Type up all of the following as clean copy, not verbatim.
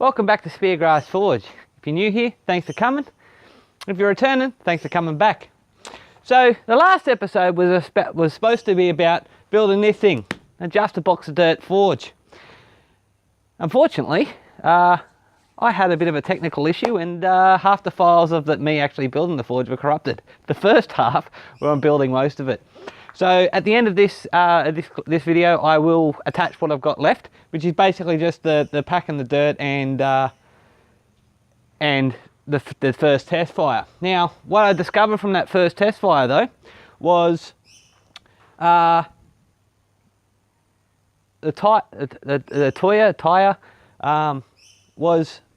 Welcome back to Speargrass Forge. If you're new here, thanks for coming. If you're returning, thanks for coming back. So the last episode was supposed to be about building this thing, a Just a Box of Dirt forge. Unfortunately, I had a bit of a technical issue and half the files of me actually building the forge were corrupted. The first half where I'm building most of it. So at the end of this video, I will attach what I've got left, which is basically just the pack and the dirt and the first test fire. Now, what I discovered from that first test fire though was the Toya tire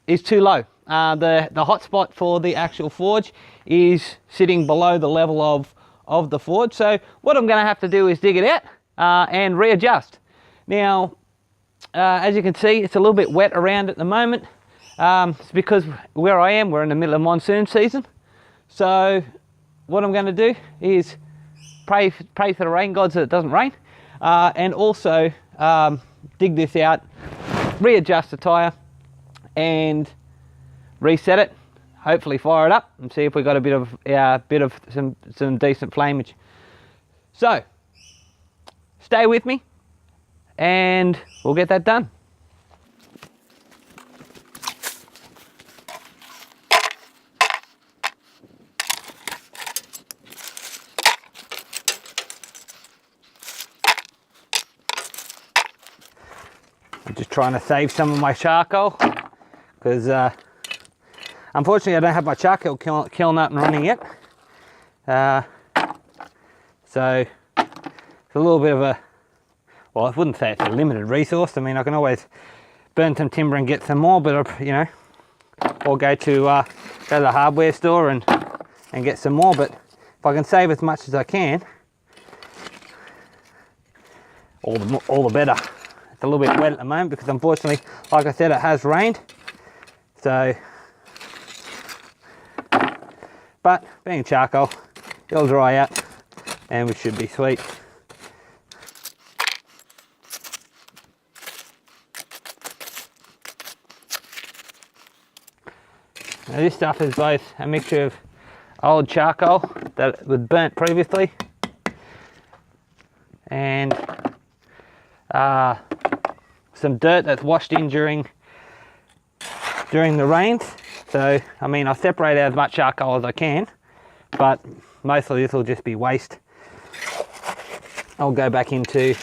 is too low. The hotspot for the actual forge is sitting below the level of the forge. So what I'm going to have to do is dig it out and readjust. Now, as you can see, it's a little bit wet around at the moment. It's because where I am, we're in the middle of monsoon season. So what I'm going to do is pray for the rain gods that it doesn't rain, and also dig this out, readjust the tire and reset it, hopefully fire it up and see if we got a bit of some decent flamage. So stay with me and we'll get that done. I'm just trying to save some of my charcoal because unfortunately I don't have my charcoal kiln up and running yet. So it's a little bit of a, well, I wouldn't say it's a limited resource. I mean, I can always burn some timber and get some more, but you know, or go to the hardware store and get some more. But if I can save as much as I can, all the better. It's a little bit wet at the moment because unfortunately, like I said, it has rained. So, but being charcoal, it'll dry out and we should be sweet. Now this stuff is both a mixture of old charcoal that was burnt previously and some dirt that's washed in during the rains. So I mean, I'll separate out as much charcoal as I can, but most of this will just be waste. I'll go back into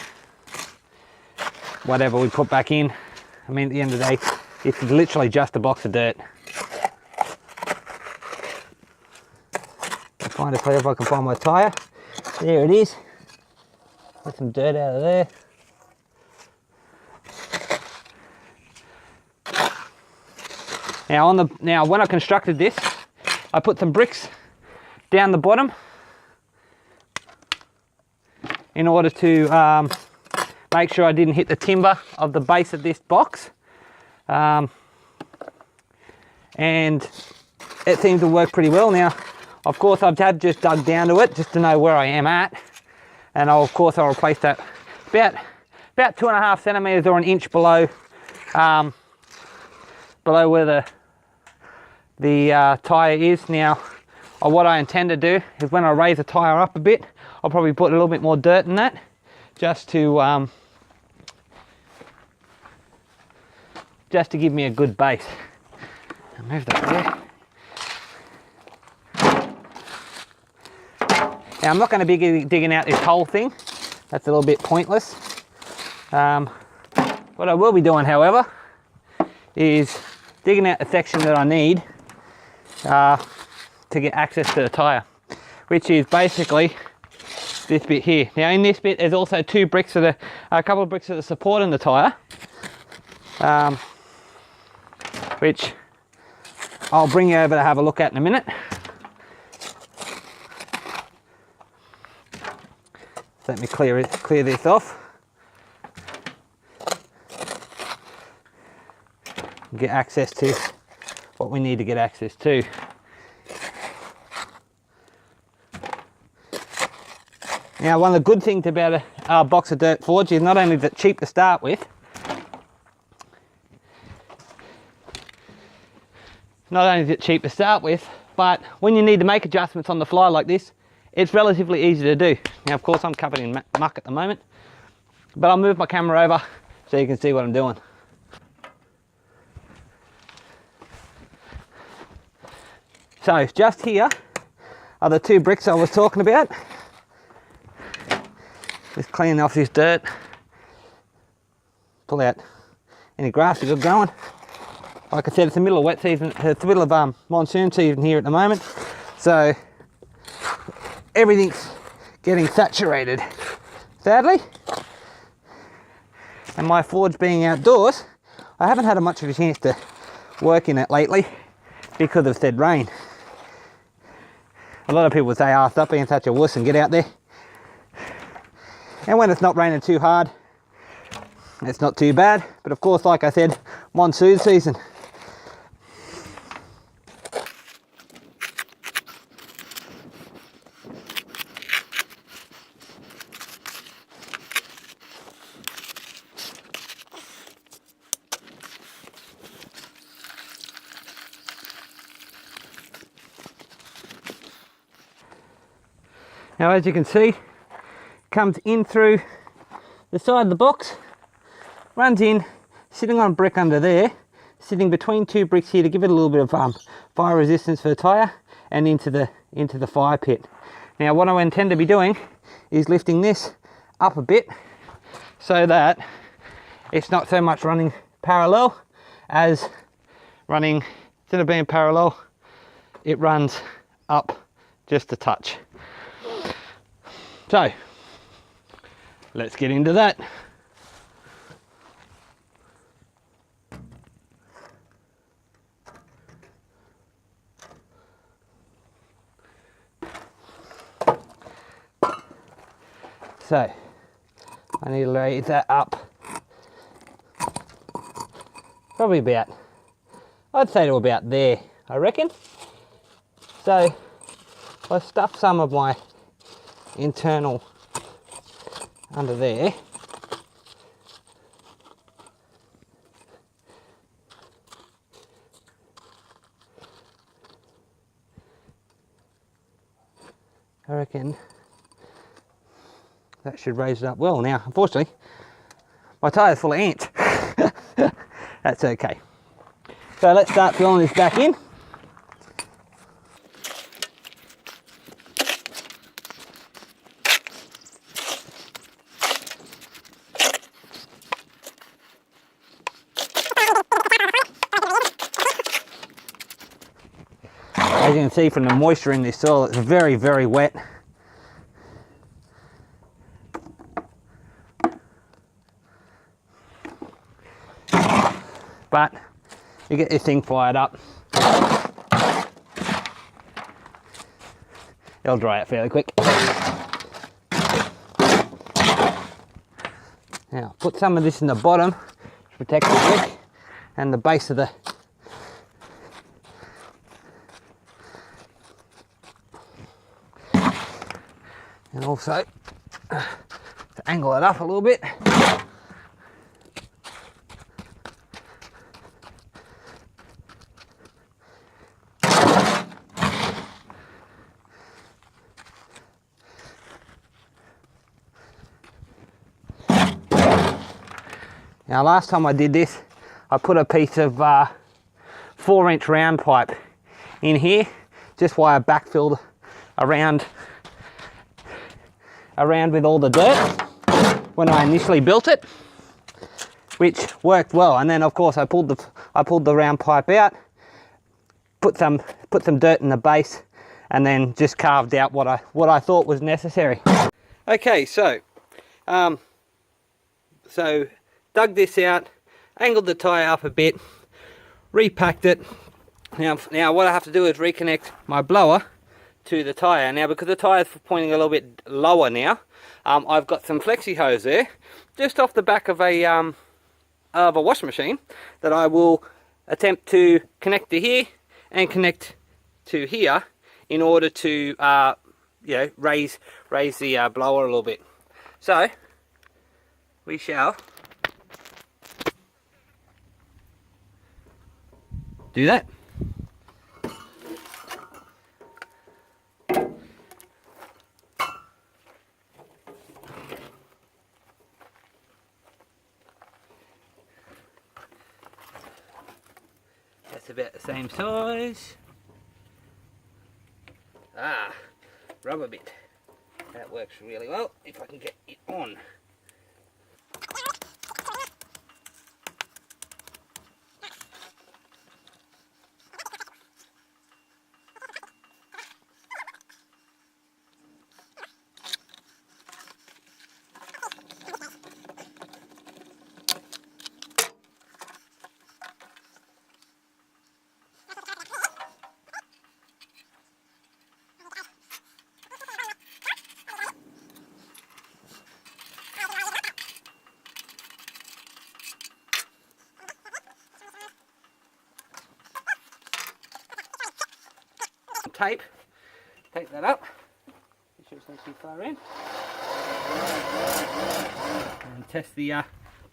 whatever we put back in. I mean, at the end of the day, it's literally just a box of dirt. Find a place if I can find my tire. There it is. Get some dirt out of there. Now when I constructed this, I put some bricks down the bottom in order to make sure I didn't hit the timber of the base of this box, and it seems to work pretty well. Now, of course, I've just dug down to it just to know where I am at, and I'll replace that about 2.5 centimeters or an inch below where the tire is. Now, what I intend to do is when I raise the tire up a bit, I'll probably put a little bit more dirt in that, just to give me a good base. I'll move that there. Now, I'm not going to be digging out this whole thing. That's a little bit pointless. What I will be doing, however, is digging out the section that I need to get access to the tire, which is basically this bit here. Now, in this bit, there's also a couple of bricks that are supporting the tire, which I'll bring you over to have a look at in a minute. Let me clear this off. Get access to what we need to get access to. Now, one of the good things about a box of dirt forge is not only is it cheap to start with, not only is it cheap to start with, but when you need to make adjustments on the fly like this, it's relatively easy to do. Now, of course, I'm covered in muck at the moment, but I'll move my camera over so you can see what I'm doing. So just here are the 2 bricks I was talking about. Just cleaning off this dirt. Pull out any grass you've got growing. Like I said, it's the middle of wet season, it's the middle of monsoon season here at the moment. So everything's getting saturated, sadly. And my forge being outdoors, I haven't had much of a chance to work in it lately because of said rain. A lot of people say, oh, stop being such a wuss and get out there. And when it's not raining too hard, it's not too bad. But of course, like I said, monsoon season. Now, as you can see, comes in through the side of the box, runs in, sitting on a brick under there, sitting between 2 bricks here to give it a little bit of fire resistance for the tyre, and into the fire pit. Now, what I intend to be doing is lifting this up a bit so that it's not so much running parallel as running, instead of being parallel, it runs up just a touch. So, let's get into that. So, I need to raise that up. Probably about, I'd say to about there, I reckon. So, I stuff some of my internal under there. I reckon that should raise it up well. Now, unfortunately, my tyre's full of ants. That's okay. So let's start filling this back in. As you can see from the moisture in this soil, it's very, very wet. But you get this thing fired up, it'll dry out fairly quick. Now, put some of this in the bottom to protect the brick and the base of the and also to angle it up a little bit. Now, last time I did this, I put a piece of 4-inch round pipe in here, just while I backfilled around with all the dirt when I initially built it, which worked well. And then, of course, I pulled the round pipe out, put some dirt in the base, and then just carved out what I thought was necessary. Okay, so dug this out, angled the tyre up a bit, repacked it. Now what I have to do is reconnect my blower to the tyre. Now, because the tyre is pointing a little bit lower now, I've got some flexi hose there, just off the back of a washing machine, that I will attempt to connect to here and connect to here in order to raise the blower a little bit. So we shall do that. that's about the same size. Ah, rubber bit. That works really well if I can get it on. Tape that up. Make sure it's not too far in. And test the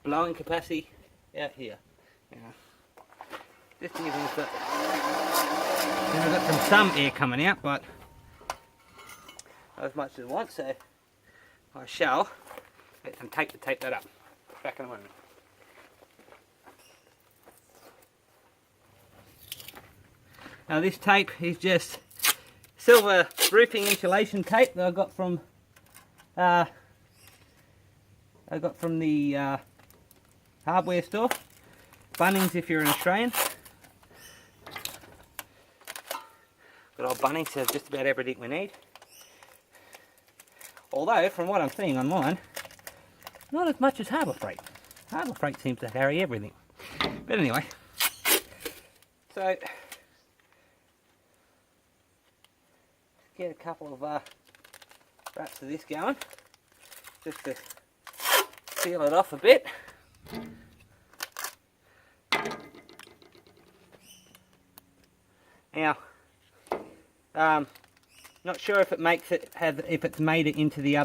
blowing capacity out here. Now, this thing is also, I've got some air coming out, but not as much as I want, so I shall let some tape to tape that up. Back in a moment. Now this tape is just silver roofing insulation tape that I got from the hardware store, Bunnings if you're an Australian. Good old Bunnings has just about everything we need. Although from what I'm seeing online, not as much as Harbour Freight. Harbour Freight seems to carry everything. But anyway, so get a couple of wraps of this going, just to seal it off a bit. Now, not sure if it makes it if it's made it into the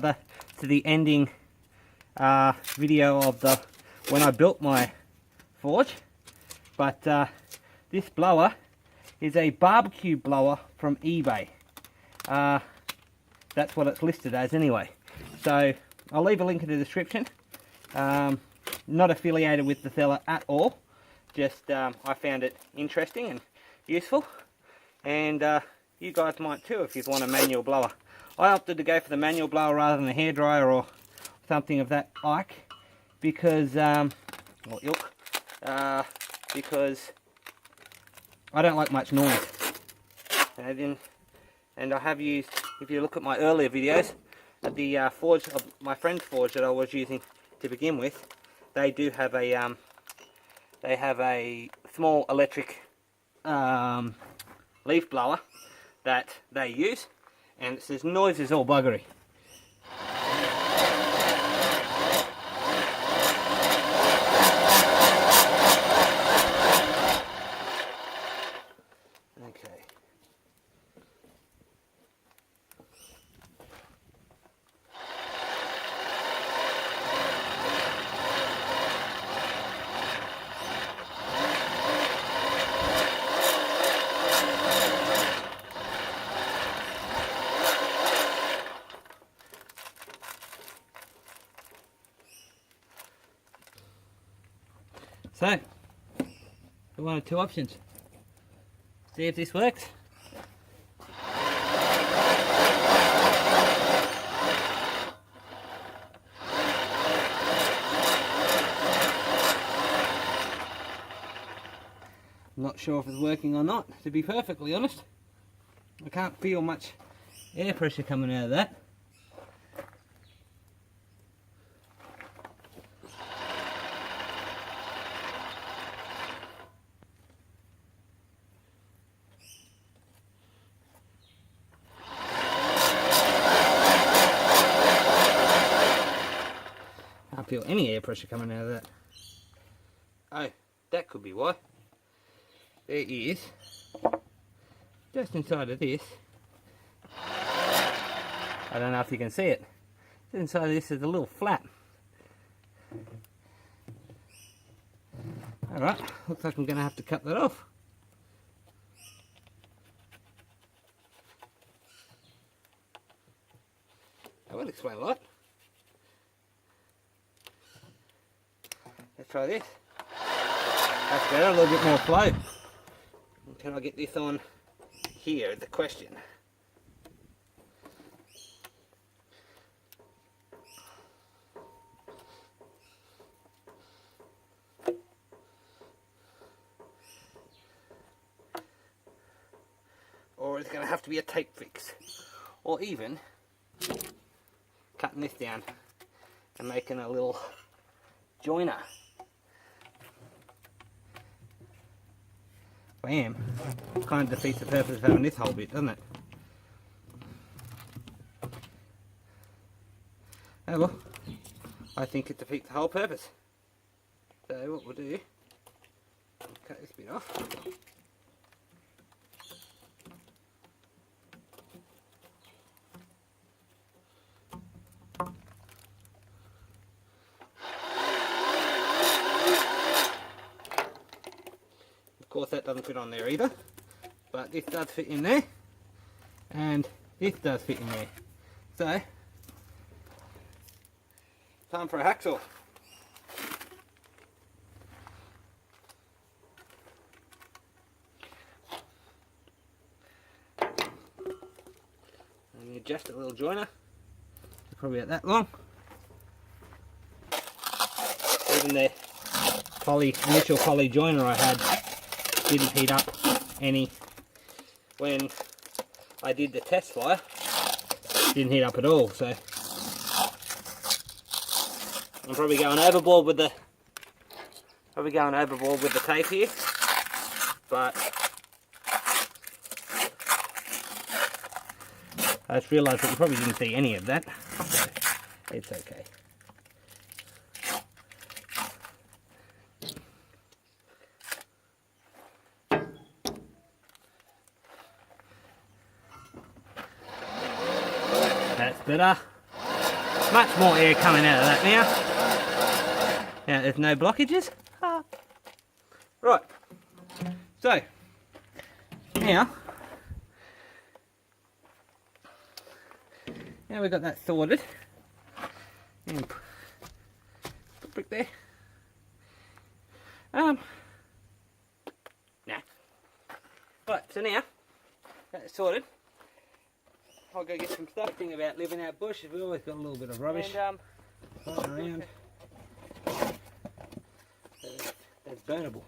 ending video of the when I built my forge, but this blower is a barbecue blower from eBay. That's what it's listed as anyway. So I'll leave a link in the description. Not affiliated with the seller at all. Just I found it interesting and useful. And you guys might too if you want a manual blower. I opted to go for the manual blower rather than a hairdryer or something of that like because because I don't like much noise. And I have used, if you look at my earlier videos, at the forge of my friend's forge that I was using to begin with, they do have a small electric leaf blower that they use, and it says noise is all buggery. So, one of two options. See if this works. I'm not sure if it's working or not, to be perfectly honest. I can't feel much air pressure coming out of that. Can't feel any air pressure coming out of that. Oh, that could be why. There is, just inside of this, I don't know if you can see it, just inside of this is a little flap. Alright, looks like I'm going to have to cut that off. That would explain a lot. Let's try this. That's better, a little bit more flow. Can I get this on here? The question. Or it's going to have to be a tape fix, or even cutting this down and making a little joiner. Bam! Kind of defeats the purpose of having this whole bit, doesn't it? Oh well, I think it defeats the whole purpose. So what we'll do, cut this bit off. Of course that doesn't fit on there either, but this does fit in there, and this does fit in there. So, time for a hacksaw. And you adjust a little joiner, it's probably about that long. Even the initial poly joiner I had didn't heat up any when I did the test fire. Didn't heat up at all, so I'm probably going overboard with the tape here, but I just realised that you probably didn't see any of that, so it's okay. That's better. Much more air coming out of that now. Now there's no blockages. Right. So now we've got that sorted. And put the brick there. Nah. Right, so now that's sorted. I'll go get some stuff. Thing about living out bush, we always got a little bit of rubbish floating around. That's burnable.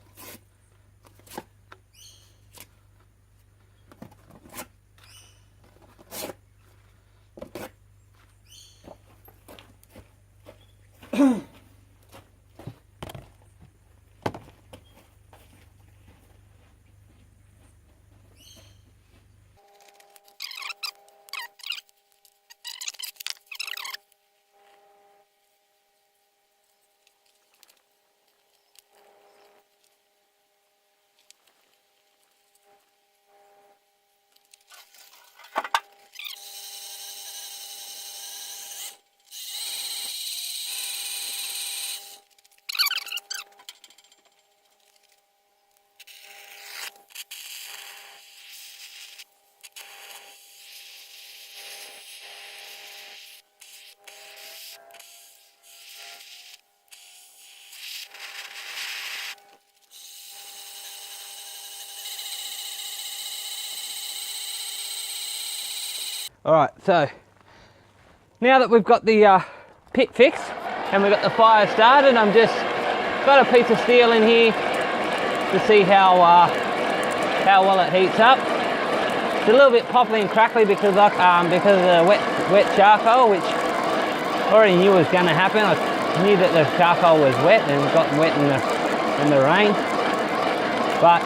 Alright, so now that we've got the pit fixed and we've got the fire started, I'm just got a piece of steel in here to see how well it heats up. It's a little bit poppy and crackly because of the wet charcoal, which I already knew was going to happen. I knew that the charcoal was wet and got wet in the rain. But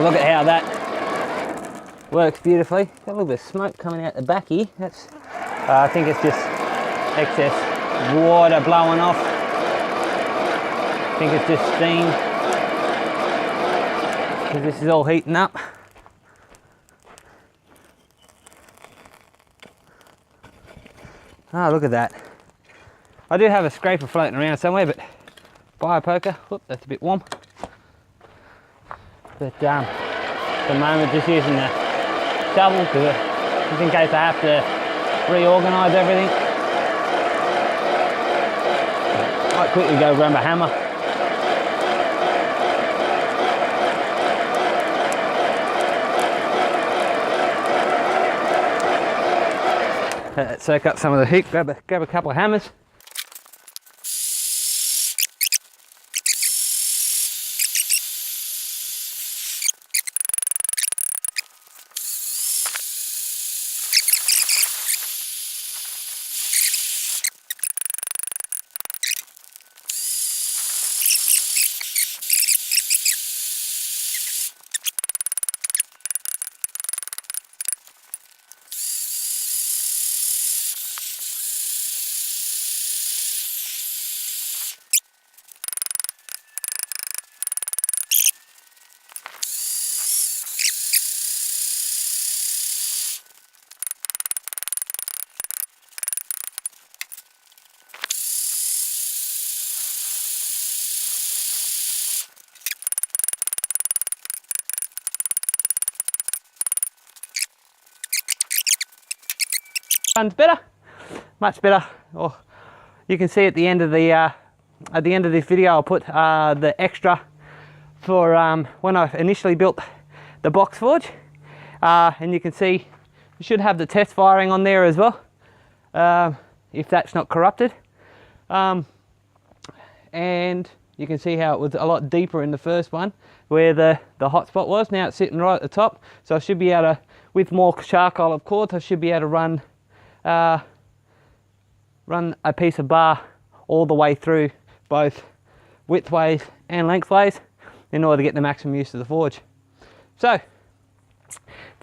look at how that works beautifully. Got a little bit of smoke coming out the back here. That's I think it's just excess water blowing off. I think it's just steam, because this is all heating up. Ah, look at that. I do have a scraper floating around somewhere, but fire poker, whoop, that's a bit warm. But at the moment just using the shovel just in case I have to reorganise everything. Might quickly go grab a hammer. Let that soak up some of the heat. Grab a couple of hammers. Runs better, much better. Oh, you can see at the end of this video, I'll put the extra for when I initially built the box forge, and you can see you should have the test firing on there as well, if that's not corrupted, and you can see how it was a lot deeper in the first one where the hot spot was. Now it's sitting right at the top, so I should be able to, with more charcoal of course, I should be able to run a piece of bar all the way through, both widthways and lengthways, in order to get the maximum use of the forge. So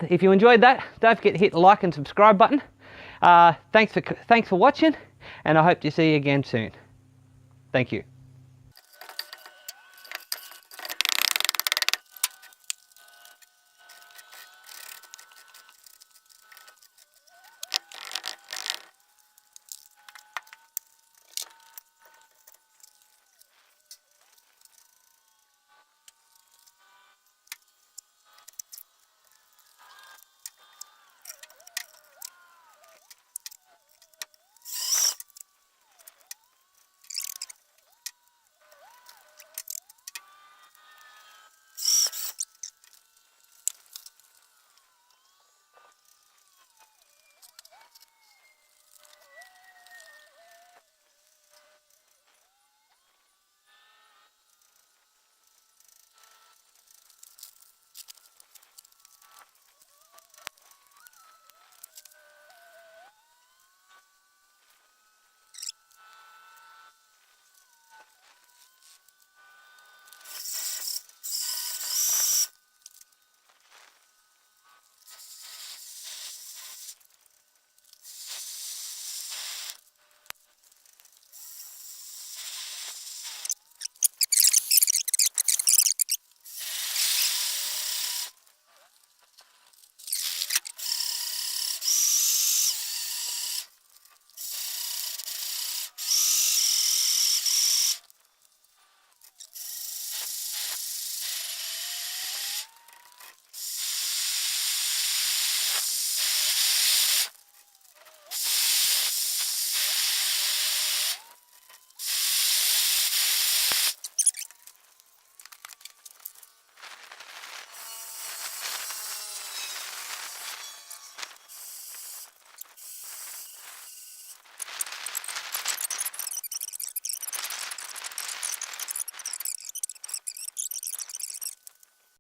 if you enjoyed that, don't forget to hit the like and subscribe button. Thanks for watching, and I hope to see you again soon. Thank you.